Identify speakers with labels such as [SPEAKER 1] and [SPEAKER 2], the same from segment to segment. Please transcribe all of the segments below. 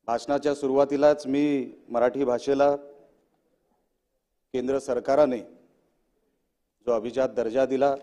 [SPEAKER 1] भाषणाच्या सुरुवातीलाच मी मराठी भाषेला केंद्र सरकारने जो अभिजात दर्जा दिला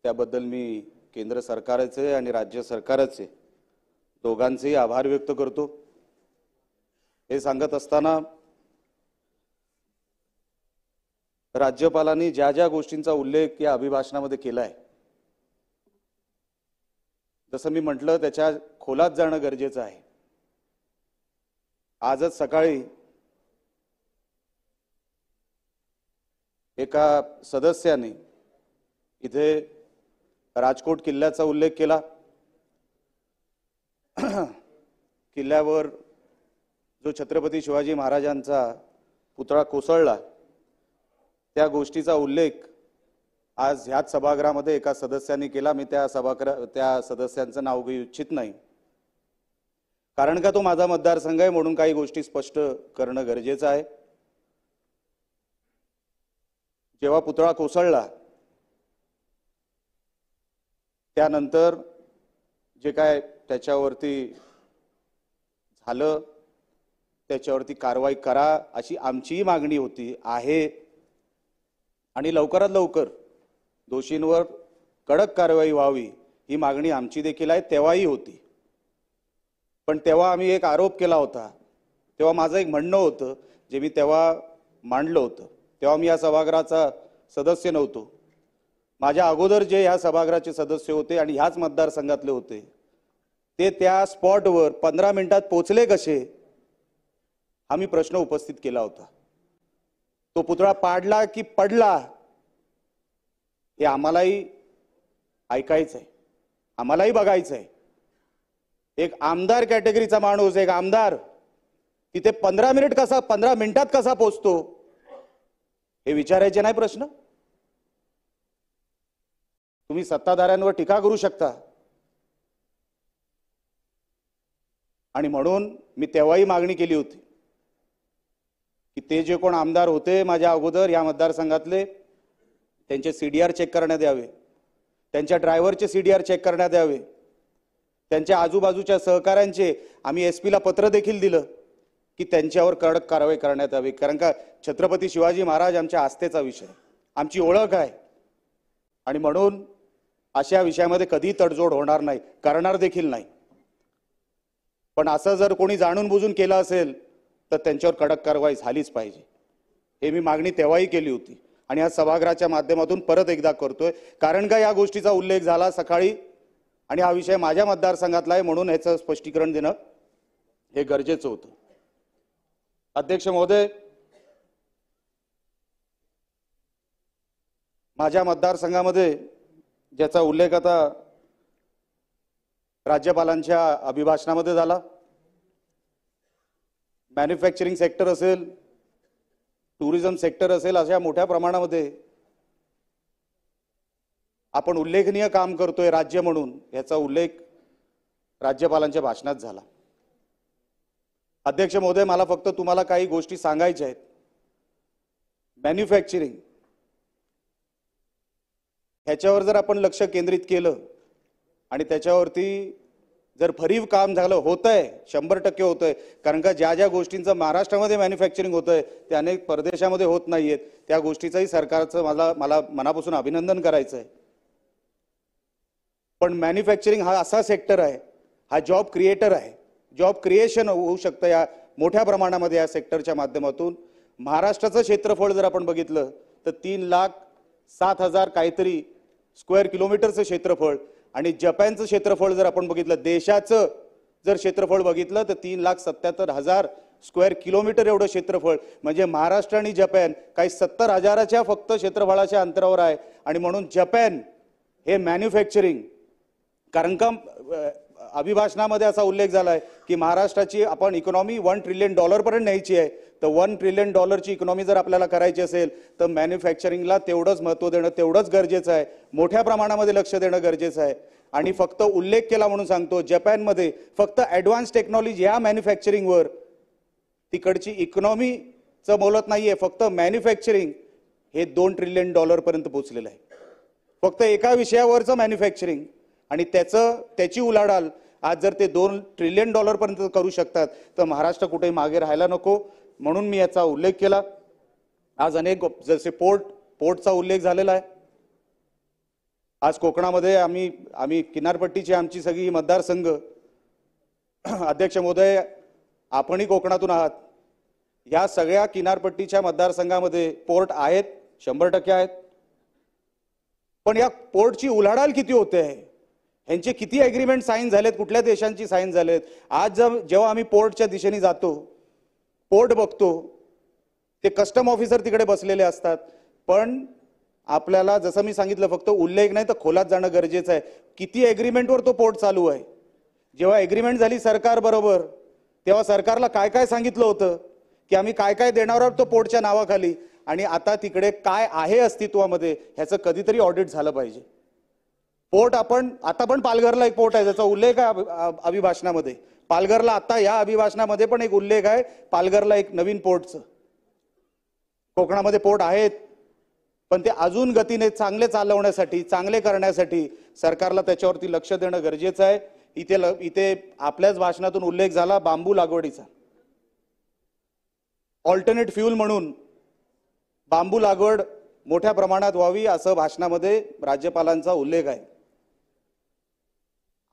[SPEAKER 1] त्याबद्दल मी केंद्र सरकारचे आणि राज्य सरकारचे दोघांचेही आभार व्यक्त करतो। हे सांगत असताना राज्यपालांनी ज्या ज्या गोष्टींचा उल्लेख या अभिभाषणामध्ये केलाय, जसं मी म्हटलं त्याच्या खोलात जाणं गरजेचं आहे। आजच सकाळी एका सदस्याने इथे राजकोट किल्ल्याचा उल्लेख केला। किल्ल्यावर जो छत्रपती शिवाजी महाराजांचा पुतळा कोसळला त्या गोष्टीचा उल्लेख आज ह्याच सभागृहामध्ये एका सदस्याने केला। मी त्या सदस्यांचं नाव घेऊ इच्छित नाही, कारण का तो माझा मतदारसंघ आहे म्हणून काही गोष्टी स्पष्ट करणं गरजेचं आहे। जेव्हा पुतळा कोसळला त्यानंतर जे काय त्याच्यावरती झालं त्याच्यावरती कारवाई करा अशी आमचीही मागणी होती आहे आणि लवकरात लवकर दोषींवर कडक कारवाई व्हावी ही मागणी आमची देखील आहे, तेव्हाही होती। पण तेव्हा आम्ही एक आरोप केला होता, तेव्हा माझं एक म्हणणं होतं जे मी तेव्हा मांडलं होतं। तेव्हा मी या सभागृहाचा सदस्य नव्हतो, माझ्या अगोदर जे या सभागृहाचे सदस्य होते आणि ह्याच मतदारसंघातले होते ते त्या स्पॉटवर 15 मिनिटात पोहोचले कसे हा मी प्रश्न उपस्थित केला होता। तो पुतळा पाडला की पडला हे आम्हालाही ऐकायचं आहे, आम्हालाही बघायचं आहे। एक आमदार कॅटेगरीचा माणूस, एक आमदार तिथे 15 मिनिटात कसा पोहोचतो हे विचारायचे नाही प्रश्न। तुम्ही सत्ताधाऱ्यांवर टीका करू शकता आणि म्हणून मी तेव्हाही मागणी केली होती की ते जे कोण आमदार होते माझ्या अगोदर या मतदारसंघातले त्यांचे सीडीआर चेक करण्यात यावे, त्यांच्या ड्रायव्हरचे सीडीआर चेक करण्यात यावे, त्यांच्या आजूबाजूच्या सहकाऱ्यांचे आम्ही एसपीला पत्र देखील दिलं की त्यांच्यावर कडक कारवाई करण्यात यावी। कारण का छत्रपती शिवाजी महाराज आमच्या आस्थेचा विषय, आमची ओळख आहे आणि म्हणून अशा विषयामध्ये कधी तडजोड होणार नाही, करणार देखील नाही। पण असं जर कोणी जाणून बुजून केलं असेल तर त्यांच्यावर कडक कारवाई झालीच पाहिजे, हे मी मागणी तेव्हाही केली होती आणि या सभागृहाच्या माध्यमातून परत एकदा करतोय। कारण का या गोष्टीचा उल्लेख झाला सकाळी आणि हा विषय माझ्या मतदारसंघातला आहे म्हणून याचं स्पष्टीकरण देणं हे गरजेचं होतं। अध्यक्ष महोदय, माझ्या मतदारसंघामध्ये ज्याचा उल्लेख आता राज्यपालांच्या अभिभाषणामध्ये झाला, मॅन्युफॅक्चरिंग सेक्टर असेल, टुरिझम सेक्टर असेल, अशा मोठ्या प्रमाणामध्ये आपण उल्लेखनीय काम करतोय राज्य म्हणून, याचा उल्लेख राज्यपालांच्या भाषणात झाला। अध्यक्ष महोदय, मला फक्त तुम्हाला काही गोष्टी सांगायच्या आहेत। मॅन्युफॅक्चरिंग ह्याच्यावर जर आपण लक्ष केंद्रित केलं आणि त्याच्यावरती जर भरीव काम झालं, होतंय, 100% होतंय। कारण का ज्या ज्या गोष्टींचं महाराष्ट्रामध्ये मॅन्युफॅक्चरिंग होतंय ते अनेक परदेशामध्ये होत नाहीयेत, त्या गोष्टीचंही सरकारचं मला मनापासून अभिनंदन करायचं आहे। पण मॅन्युफॅक्चरिंग हा असा सेक्टर आहे, हा जॉब क्रिएटर आहे, जॉब क्रिएशन होऊ शकतं या मोठ्या प्रमाणामध्ये या सेक्टरच्या माध्यमातून। महाराष्ट्राचं क्षेत्रफळ जर आपण बघितलं तर 3,07,000 काहीतरी स्क्वेअर किलोमीटरचं क्षेत्रफळ आणि जपानचं क्षेत्रफळ जर आपण बघितलं, देशाचं जर क्षेत्रफळ बघितलं तर 3,77,000 स्क्वेअर किलोमीटर एवढं क्षेत्रफळ, म्हणजे महाराष्ट्र आणि जपान काही 70,000च्या फक्त क्षेत्रफळाच्या अंतरावर आहे। आणि म्हणून जपान हे मॅन्युफॅक्चरिंग, कारण का अभिभाषणामध्ये असा उल्लेख झालाय की महाराष्ट्राची आपण इकॉनॉमी $1 ट्रिलियन पर्यंत न्यायची आहे, तर $1 ट्रिलियन ची इकॉनॉमी जर आपल्याला करायची असेल तर मॅन्युफॅक्चरिंगला तेवढंच महत्त्व देणं तेवढंच गरजेचं आहे, मोठ्या प्रमाणामध्ये लक्ष देणं गरजेचं आहे। आणि फक्त उल्लेख केला म्हणून सांगतो, जपानमध्ये फक्त ॲडव्हान्स टेक्नॉलॉजी या मॅन्युफॅक्चरिंगवर तिकडची इकॉनॉमीचं बोलत नाहीये, फक्त मॅन्युफॅक्चरिंग हे $2 ट्रिलियन पर्यंत पोहोचलेलं आहे, फक्त एका विषयावरचं मॅन्युफॅक्चरिंग। आणि त्याची उलाढाल आज जर ते $2 ट्रिलियन पर्यंत करू शकतात तर महाराष्ट्र कुठेही मागे राहायला नको, म्हणून मी याचा उल्लेख केला। आज अनेक जसे पोर्टचा उल्लेख झालेला आहे। आज कोकणामध्ये आम्ही किनारपट्टीची आमची सगळी मतदारसंघ, अध्यक्ष महोदय आपणही कोकणातून आहात, या सगळ्या किनारपट्टीच्या मतदारसंघामध्ये पोर्ट आहेत, 100% आहेत। पण या पोर्टची उलाढाल किती होते, ह्यांचे किती एग्रीमेंट साईन झालेत, कुठल्या देशांची साईन झालेत। आज जेव्हा आम्ही पोर्टच्या दिशेने जातो, पोर्ट बघतो, ते कस्टम ऑफिसर तिकडे बसलेले असतात, पण आपल्याला जसं मी सांगितलं फक्त उल्लेख नाही तर खोलात जाणं गरजेचं आहे। किती एग्रीमेंटवर तो पोर्ट चालू आहे। जेव्हा एग्रीमेंट झाली सरकार बरोबर, तेव्हा सरकारला काय काय सांगितलं होतं की आम्ही काय काय देणार आहोत तो पोर्टच्या नावाखाली, आणि आता तिकडे काय आहे अस्तित्वामध्ये ह्याचं कधीतरी ऑडिट झालं पाहिजे। पोर्ट आता पण पालघरला एक पोर्ट आहे, त्याचा उल्लेख आहे अभिभाषणामध्ये। पालघरला आता या अभिभाषणामध्ये पण एक उल्लेख आहे पालघरला एक नवीन पोर्टचं। कोकणामध्ये पोर्ट आहेत, पण ते अजून गतीने चांगले चालवण्यासाठी, चांगले करण्यासाठी सरकारला त्याच्यावरती लक्ष देणं गरजेचं आहे। इथे आपल्याच भाषणातून उल्लेख झाला बांबू लागवडीचा। ऑल्टरनेट फ्यूल म्हणून बांबू लागवड मोठ्या प्रमाणात व्हावी असं भाषणामध्ये राज्यपालांचा उल्लेख आहे।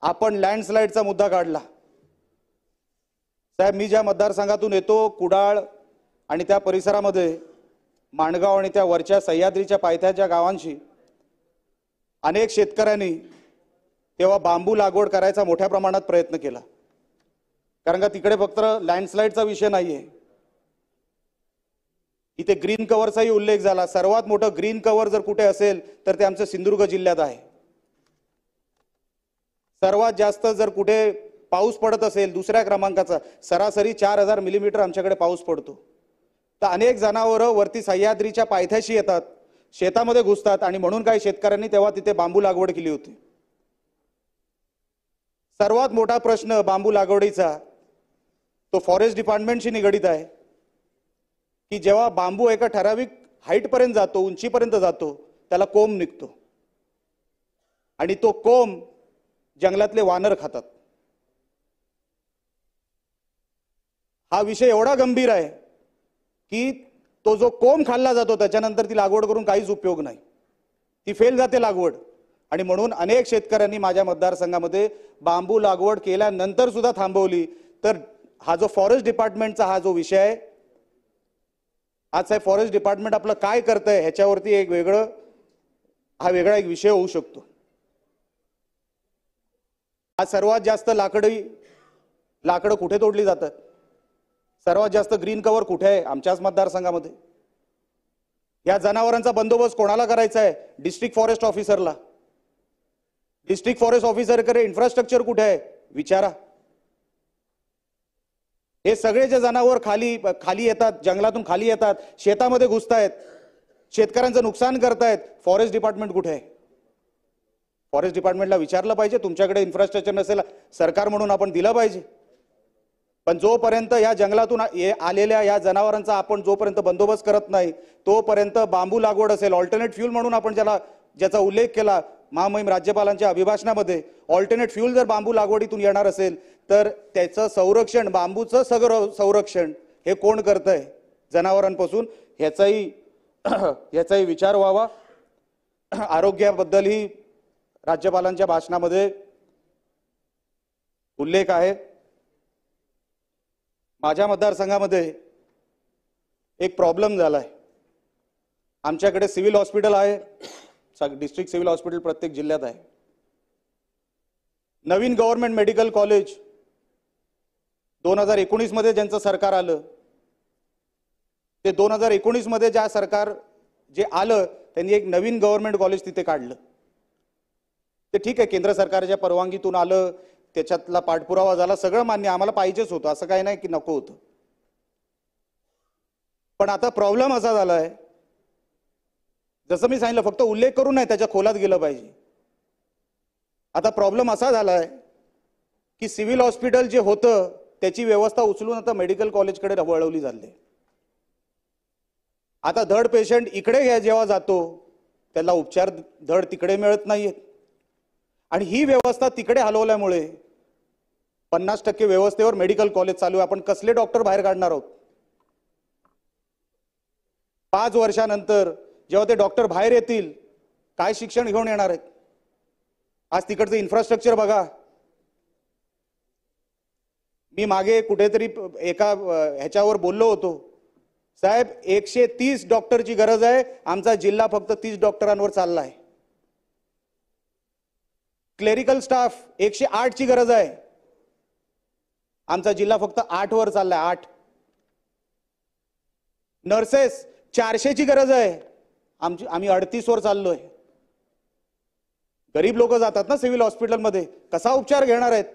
[SPEAKER 1] आपण लँडस्लाइडचा मुद्दा काढला। साहेब, मी ज्या मतदारसंघातून येतो, कुडाळ आणि त्या परिसरामध्ये माणगाव आणि त्या वरच्या सह्याद्रीच्या पायथ्याच्या गावांशी अनेक शेतकऱ्यांनी तेव्हा बांबू लागवड करायचा मोठ्या प्रमाणात प्रयत्न केला, कारण का तिकडे फक्त लँडस्लाइडचा विषय नाहीये, इथे ग्रीन कव्हरचाही उल्लेख झाला। सर्वात मोठं ग्रीन कव्हर जर कुठे असेल तर ते आमचं सिंधुदुर्ग जिल्ह्यात आहे। सर्वात जास्त जर कुठे पाऊस पडत असेल, दुसऱ्या क्रमांकाचा, सरासरी 4000 मिलीमीटर आमच्याकडे पाऊस पडतो। तर अनेक जनावरं वरती सह्याद्रीच्या पायथ्याशी येतात, शेतामध्ये घुसतात, आणि म्हणून काही शेतकऱ्यांनी तेव्हा तिथे बांबू लागवड केली होती। सर्वात मोठा प्रश्न बांबू लागवडीचा तो फॉरेस्ट डिपार्टमेंटशी निगडीत आहे की जेव्हा बांबू एका ठराविक हाईट पर्यंत जातो, उंचीपर्यंत जातो, त्याला कोंब निघतो, आणि तो कोंब जंगलातले वानर खातात। हा विषय एवढा गंभीर आहे की तो जो कोंब खाल्ला जातो त्याच्यानंतर ती लागवड करून काहीच उपयोग नाही, ती फेल जाते लागवड। आणि म्हणून अनेक शेतकऱ्यांनी माझ्या मतदारसंघामध्ये बांबू लागवड केल्यानंतर सुद्धा थांबवली। तर हा जो फॉरेस्ट डिपार्टमेंटचा हा जो विषय आहे, आज साहेब फॉरेस्ट डिपार्टमेंट आपलं काय करतंय ह्याच्यावरती हा वेगळा एक विषय होऊ शकतो। आज सर्वात जास्त लाकडं कुठे तोडली जातात, सर्वात जास्त ग्रीन कव्हर कुठे आहे, आमच्याच मतदारसंघामध्ये। या जनावरांचा बंदोबस्त कोणाला करायचा आहे? डिस्ट्रिक्ट फॉरेस्ट ऑफिसरला। डिस्ट्रिक्ट फॉरेस्ट ऑफिसरकडे इन्फ्रास्ट्रक्चर कुठे आहे विचारा। हे सगळे जे जनावर खाली येतात, जंगलातून खाली येतात, शेतामध्ये घुसतायत, शेतकऱ्यांचं नुकसान करतायत, फॉरेस्ट डिपार्टमेंट कुठे आहे? फॉरेस्ट डिपार्टमेंटला विचारलं पाहिजे, तुमच्याकडे इन्फ्रास्ट्रक्चर नसेल सरकार म्हणून आपण दिलं पाहिजे। पण जोपर्यंत या जंगलातून आलेल्या या जनावरांचा आपण जोपर्यंत बंदोबस्त करत नाही, तोपर्यंत बांबू लागवड असेल, ऑल्टरनेट फ्यूल म्हणून आपण ज्याचा उल्लेख केला महामहिम राज्यपालांच्या अभिभाषणामध्ये, ऑल्टरनेट फ्यूल जर बांबू लागवडीतून येणार असेल तर त्याचं संरक्षण, बांबूचं सगळं संरक्षण हे कोण करतंय जनावरांपासून, ह्याचाही विचार व्हावा। आरोग्याबद्दलही राज्यपालांच्या भाषणामध्ये उल्लेख आहे। माझ्या मतदारसंघामध्ये एक प्रॉब्लेम झालाय। आमच्याकडे सिव्हिल हॉस्पिटल आहे, डिस्ट्रिक्ट सिव्हिल हॉस्पिटल प्रत्येक जिल्ह्यात आहे। नवीन गव्हर्नमेंट मेडिकल कॉलेज 2019 मध्ये ज्यांचं सरकार आलं, ते 2019 मध्ये ज्या सरकार जे आलं त्यांनी एक नवीन गव्हर्नमेंट कॉलेज तिथे काढलं। ते ठीक आहे, केंद्र सरकारच्या परवानगीतून आलं, त्याच्यातला पाठपुरावा झाला, सगळं मान्य, आम्हाला पाहिजेच होतं, असं काही नाही की नको होतं। पण आता प्रॉब्लेम असा झालाय, जसं मी सांगितलं फक्त उल्लेख करून नाही, त्याच्या खोलात गेलं पाहिजे। आता प्रॉब्लेम असा झालाय की सिव्हिल हॉस्पिटल जे होतं त्याची व्यवस्था उचलून आता मेडिकल कॉलेजकडे वळवली झाली। आता धड पेशंट इकडे जेव्हा जातो त्याला उपचार धड तिकडे मिळत नाहीयेत, आणि ही व्यवस्था तिकडे हलवल्यामुळे 50% व्यवस्थेवर मेडिकल कॉलेज चालू आहे. आपण कसले डॉक्टर बाहेर काढणार आहोत? 5 वर्षानंतर जेव्हा ते डॉक्टर बाहेर येतील, काय शिक्षण घेऊन येणार आहेत? आज तिकडचं इन्फ्रास्ट्रक्चर बघा. मी मागे कुठेतरी एका ह्याच्यावर बोललो होतो, साहेब 130 डॉक्टरची गरज आहे, आमचा जिल्हा फक्त 30 डॉक्टरांवर चाललाय. क्लेरिकल स्टाफ 108 ची गरज आहे, आमचा जिल्हा फक्त 8 वर चाललाय. 8. नर्सेस 400 ची गरज आहे, आम्ही 38 वर चाललोय. गरीब लोक जातात ना सिव्हिल हॉस्पिटलमध्ये, कसा उपचार घेणार आहेत?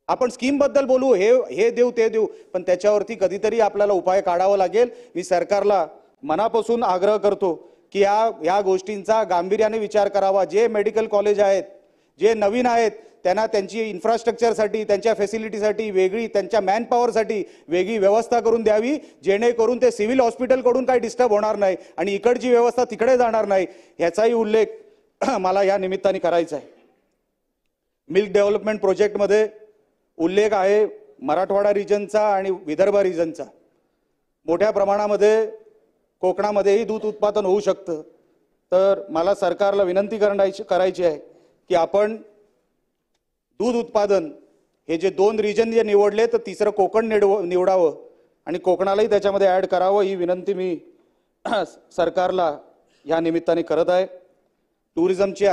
[SPEAKER 1] आपण स्कीम बद्दल बोलू, हे देऊ ते देऊ, पण त्याच्यावरती कधीतरी आपल्याला उपाय काढावा लागेल. मी सरकारला मनापासून आग्रह करतो की या गोष्टींचा गांभीर्याने विचार करावा. जे मेडिकल कॉलेज आहेत, जे नवीन आहेत, त्यांना त्यांची इन्फ्रास्ट्रक्चरसाठी, त्यांच्या फॅसिलिटीसाठी वेगळी, त्यांच्या मॅनपॉवरसाठी वेगळी व्यवस्था करून द्यावी, जेणेकरून ते सिव्हिल हॉस्पिटलकडून काही डिस्टर्ब होणार नाही आणि इकडची व्यवस्था तिकडे जाणार नाही. ह्याचाही उल्लेख मला या निमित्ताने करायचा आहे. मिल्क डेव्हलपमेंट प्रोजेक्टमध्ये उल्लेख आहे मराठवाडा रिजनचा आणि विदर्भ रिजनचा. मोठ्या प्रमाणामध्ये कोकणामध्येही दूध उत्पादन होऊ शकतं. तर मला सरकारला विनंती करायची आहे की आपण दूध उत्पादन हे जे 2 रिजन जे निवडले, तर तिसरं कोकण निवडावं आणि कोकणालाही त्याच्यामध्ये ऍड करावं. ही विनंती मी सरकारला या निमित्ताने करत आहे. टुरिझमची